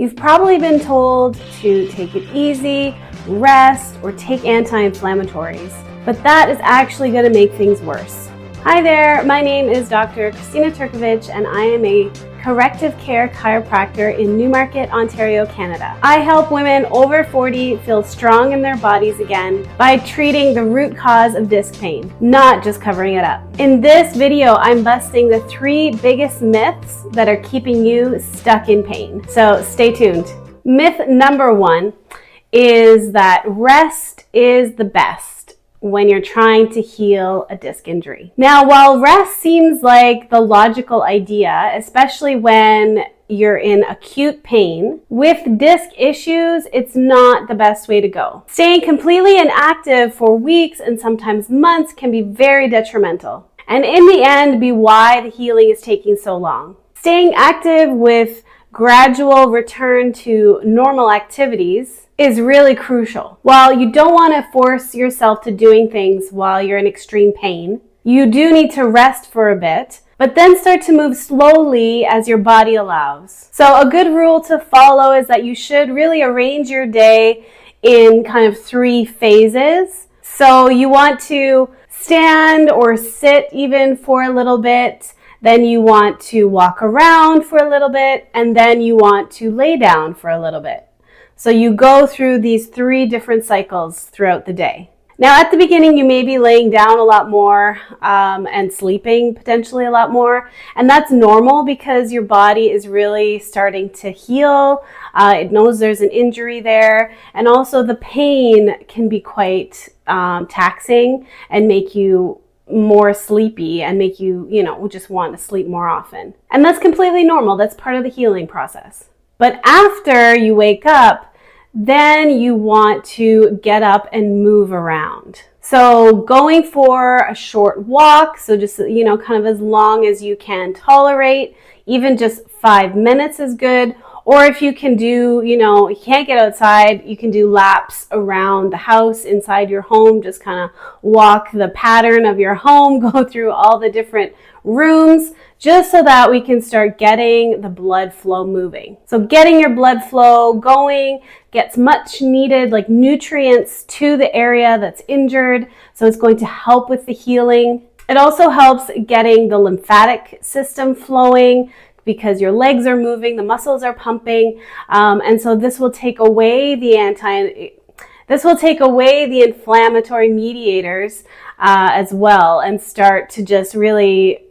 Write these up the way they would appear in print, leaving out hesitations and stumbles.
You've probably been told to take it easy, rest, or take anti-inflammatories, but that is actually going to make things worse. Hi there, my name is Dr. Kristina Turkewitsch, and I am a corrective care chiropractor in Newmarket, Ontario, Canada. I help women over 40 feel strong in their bodies again by treating the root cause of disc pain, not just covering it up. In this video, I'm busting the 3 biggest myths that are keeping you stuck in pain. So stay tuned. Myth number 1 is that rest is the best when you're trying to heal a disc injury. Now, while rest seems like the logical idea, especially when you're in acute pain, with disc issues, it's not the best way to go. Staying completely inactive for weeks and sometimes months can be very detrimental, and in the end, be why the healing is taking so long. Staying active with gradual return to normal activities is really crucial. While you don't want to force yourself to doing things while you're in extreme pain, you do need to rest for a bit, but then start to move slowly as your body allows. So a good rule to follow is that you should really arrange your day in kind of 3 phases. So you want to stand or sit even for a little bit, then you want to walk around for a little bit, and then you want to lay down for a little bit. So you go through these 3 different cycles throughout the day. Now, at the beginning, you may be laying down a lot more and sleeping potentially a lot more. And that's normal because your body is really starting to heal. It knows there's an injury there. And also the pain can be quite taxing and make you more sleepy and make you, just want to sleep more often. And that's completely normal. That's part of the healing process. But after you wake up, then you want to get up and move around. So going for a short walk, so just, kind of as long as you can tolerate, even just 5 minutes is good. Or if you can do, you can't get outside, you can do laps around the house, inside your home, just kind of walk the pattern of your home, go through all the different rooms, just so that we can start getting the blood flow moving. So getting your blood flow going gets much needed nutrients to the area that's injured. So it's going to help with the healing. It also helps getting the lymphatic system flowing, because your legs are moving, the muscles are pumping, and so this will take away the inflammatory mediators as well, and start to just really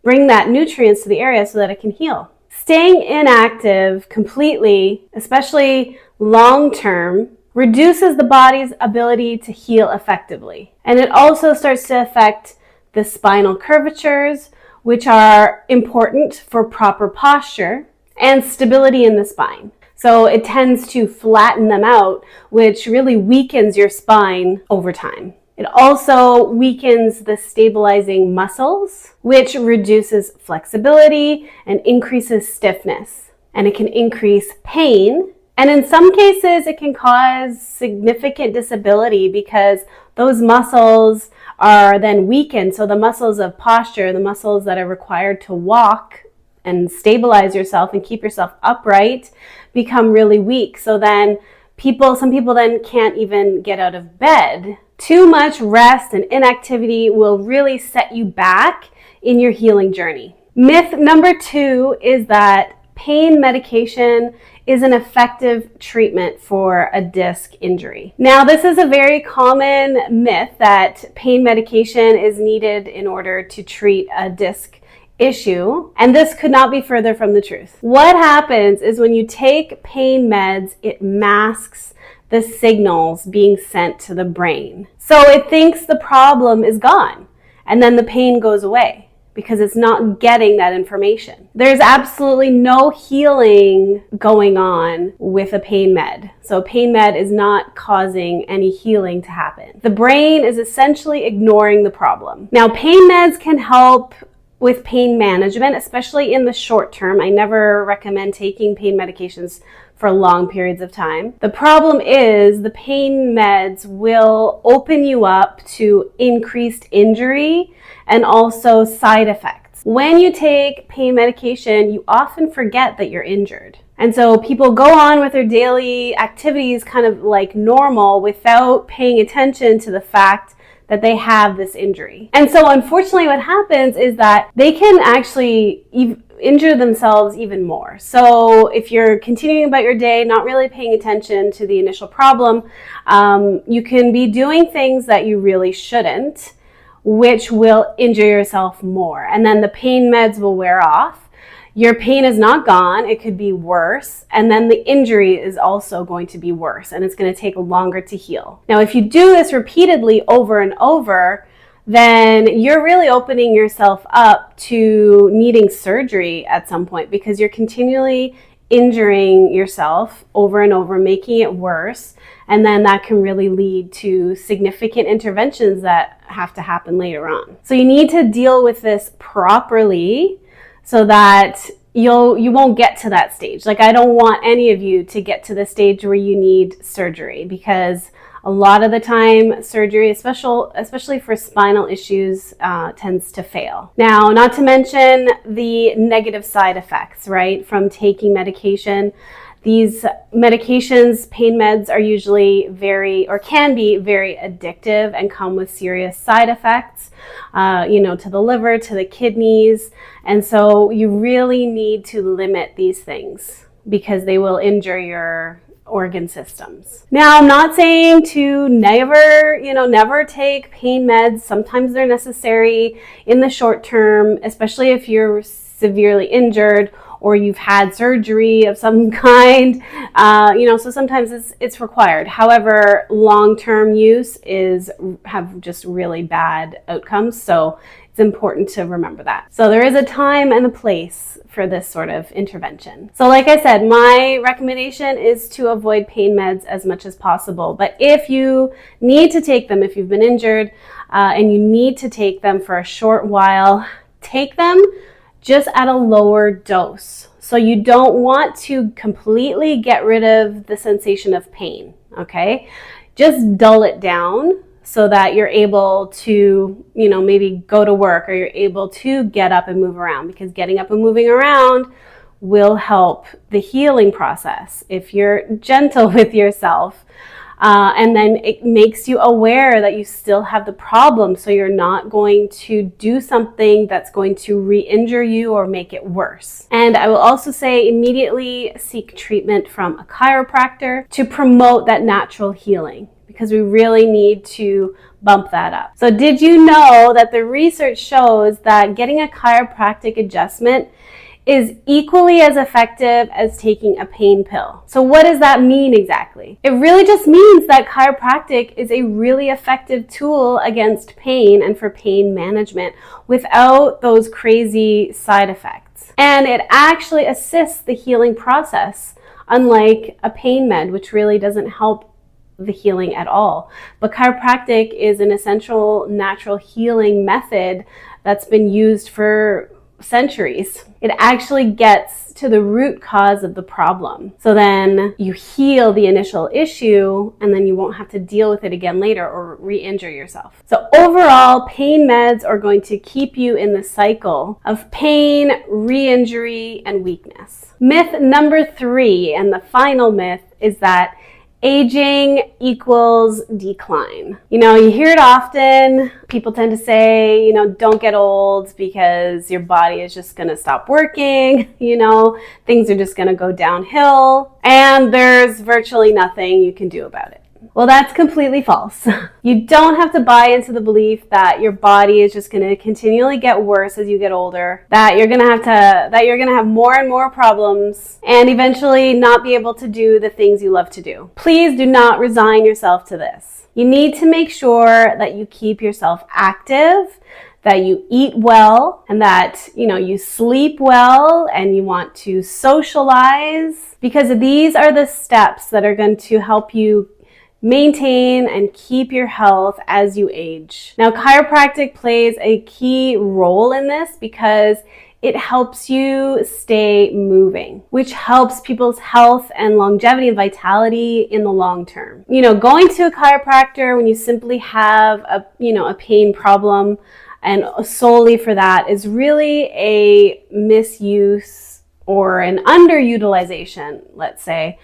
bring that nutrients to the area so that it can heal. Staying inactive completely, especially long term, reduces the body's ability to heal effectively, and it also starts to affect the spinal curvatures, which are important for proper posture and stability in the spine. So it tends to flatten them out, which really weakens your spine over time. It also weakens the stabilizing muscles, which reduces flexibility and increases stiffness. And it can increase pain. And in some cases, it can cause significant disability because those muscles are then weakened. So the muscles of posture, the muscles that are required to walk and stabilize yourself and keep yourself upright, become really weak. So then some people then can't even get out of bed. Too much rest and inactivity will really set you back in your healing journey. Myth number 2 is that pain medication is an effective treatment for a disc injury. Now, this is a very common myth that pain medication is needed in order to treat a disc issue, and this could not be further from the truth. What happens is when you take pain meds, it masks the signals being sent to the brain. So it thinks the problem is gone, and then the pain goes away, because it's not getting that information. There's absolutely no healing going on with a pain med. So pain med is not causing any healing to happen. The brain is essentially ignoring the problem. Now, pain meds can help with pain management, especially in the short term. I never recommend taking pain medications for long periods of time. The problem is the pain meds will open you up to increased injury and also side effects. When you take pain medication, you often forget that you're injured. And so people go on with their daily activities kind of like normal without paying attention to the fact that they have this injury. And so unfortunately what happens is that they can actually injure themselves even more. So if you're continuing about your day, not really paying attention to the initial problem, you can be doing things that you really shouldn't, which will injure yourself more. And then the pain meds will wear off. Your pain is not gone, it could be worse, and then the injury is also going to be worse, and it's going to take longer to heal. Now, if you do this repeatedly over and over, then you're really opening yourself up to needing surgery at some point, because you're continually injuring yourself over and over, making it worse, and then that can really lead to significant interventions that have to happen later on. So you need to deal with this properly, so that you won't get to that stage. Like, I don't want any of you to get to the stage where you need surgery, because a lot of the time surgery, especially for spinal issues, tends to fail. Now, not to mention the negative side effects, right, from taking medication. These medications, pain meds, are usually can be very addictive and come with serious side effects, to the liver, to the kidneys. And so you really need to limit these things, because they will injure your organ systems. Now, I'm not saying to never take pain meds. Sometimes they're necessary in the short term, especially if you're severely injured or you've had surgery of some kind, so sometimes it's required. However, long-term use have just really bad outcomes, so it's important to remember that. So there is a time and a place for this sort of intervention. So like I said, my recommendation is to avoid pain meds as much as possible. But if you need to take them, if you've been injured and you need to take them for a short while, take them just at a lower dose. So you don't want to completely get rid of the sensation of pain, okay? Just dull it down so that you're able to, maybe go to work, or you're able to get up and move around, because getting up and moving around will help the healing process if you're gentle with yourself. And then it makes you aware that you still have the problem, so you're not going to do something that's going to re-injure you or make it worse. And I will also say, immediately seek treatment from a chiropractor to promote that natural healing, because we really need to bump that up. So did you know that the research shows that getting a chiropractic adjustment is equally as effective as taking a pain pill? So what does that mean exactly? It really just means that chiropractic is a really effective tool against pain and for pain management without those crazy side effects. And it actually assists the healing process, unlike a pain med, which really doesn't help the healing at all. But chiropractic is an essential natural healing method that's been used for centuries. It actually gets to the root cause of the problem. So then you heal the initial issue, and then you won't have to deal with it again later or re-injure yourself. So overall, pain meds are going to keep you in the cycle of pain, re-injury, and weakness. Myth number 3, and the final myth, is that aging equals decline. You hear it often. People tend to say, don't get old because your body is just going to stop working. Things are just going to go downhill, and there's virtually nothing you can do about it. Well, that's completely false. You don't have to buy into the belief that your body is just going to continually get worse as you get older, that you're going to have more and more problems, and eventually not be able to do the things you love to do. Please do not resign yourself to this. You need to make sure that you keep yourself active, that you eat well, and that you sleep well, and you want to socialize, because these are the steps that are going to help you maintain and keep your health as you age. Now, chiropractic plays a key role in this because it helps you stay moving, which helps people's health and longevity and vitality in the long term. Going to a chiropractor when you simply have a pain problem and solely for that is really a misuse or an underutilization, let's say,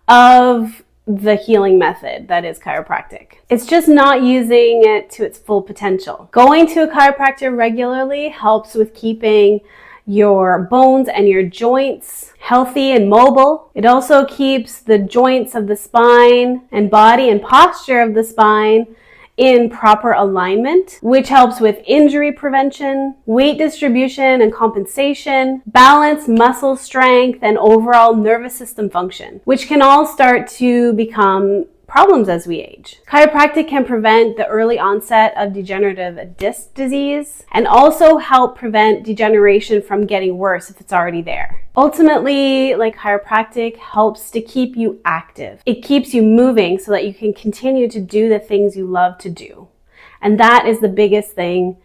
of the healing method that is chiropractic. It's just not using it to its full potential. Going to a chiropractor regularly helps with keeping your bones and your joints healthy and mobile. It also keeps the joints of the spine and body and posture of the spine in proper alignment, which helps with injury prevention, weight distribution and compensation, balance, muscle strength, and overall nervous system function, which can all start to become problems as we age. Chiropractic can prevent the early onset of degenerative disc disease and also help prevent degeneration from getting worse if it's already there. Ultimately, chiropractic helps to keep you active. It keeps you moving so that you can continue to do the things you love to do. And that is the biggest thing.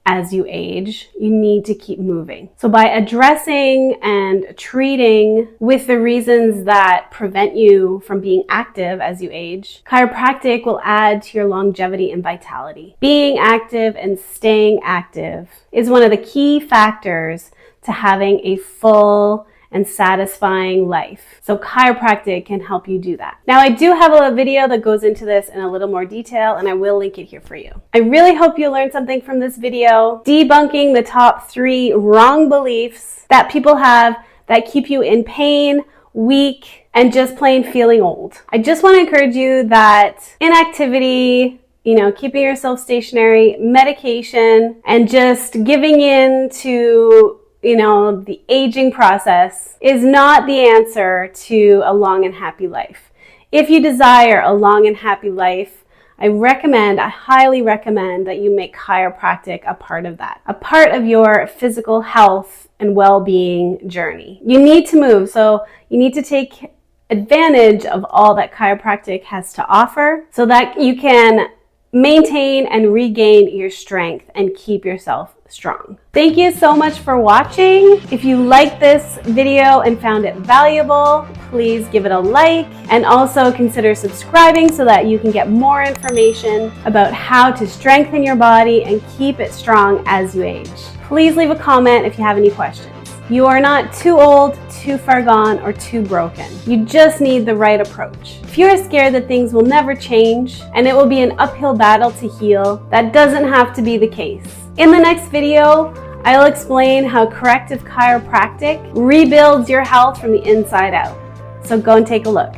As you age, you need to keep moving. So by addressing and treating with the reasons that prevent you from being active as you age, chiropractic will add to your longevity and vitality. Being active and staying active is one of the key factors to having a full and satisfying life. So chiropractic can help you do that. Now, I do have a video that goes into this in a little more detail, and I will link it here for you. I really hope you learned something from this video, debunking the top 3 wrong beliefs that people have that keep you in pain, weak, and just plain feeling old. I just want to encourage you that inactivity, keeping yourself stationary, medication, and just giving in to the aging process is not the answer to a long and happy life. If you desire a long and happy life, I highly recommend that you make chiropractic a part of that, a part of your physical health and well-being journey. You need to move, so you need to take advantage of all that chiropractic has to offer so that you can maintain and regain your strength and keep yourself strong. Thank you so much for watching. If you liked this video and found it valuable, please give it a like and also consider subscribing so that you can get more information about how to strengthen your body and keep it strong as you age. Please leave a comment if you have any questions. You are not too old, too far gone, or too broken. You just need the right approach. If you're scared that things will never change and it will be an uphill battle to heal, that doesn't have to be the case. In the next video, I'll explain how corrective chiropractic rebuilds your health from the inside out. So go and take a look.